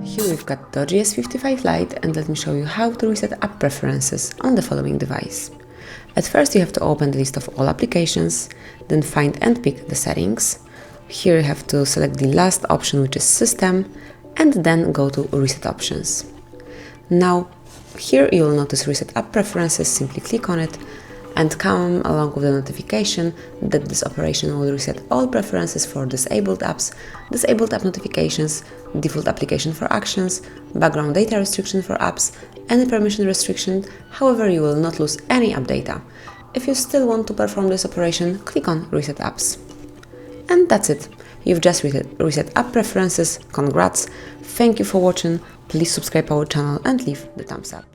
Here we've got Doogee S55 Lite, and let me show you how to reset app preferences on the following device. At first you have to open the list of all applications, then find and pick the settings. Here you have to select the last option, which is System, and then go to Reset Options. Now here you will notice Reset App Preferences. Simply click on it and come along with the notification that this operation will reset all preferences for disabled apps, disabled app notifications, default application for actions, background data restriction for apps, any permission restriction. However, you will not lose any app data. If you still want to perform this operation, click on Reset Apps. And that's it. You've just reset app preferences. Congrats! Thank you for watching. Please subscribe our channel and leave the thumbs up.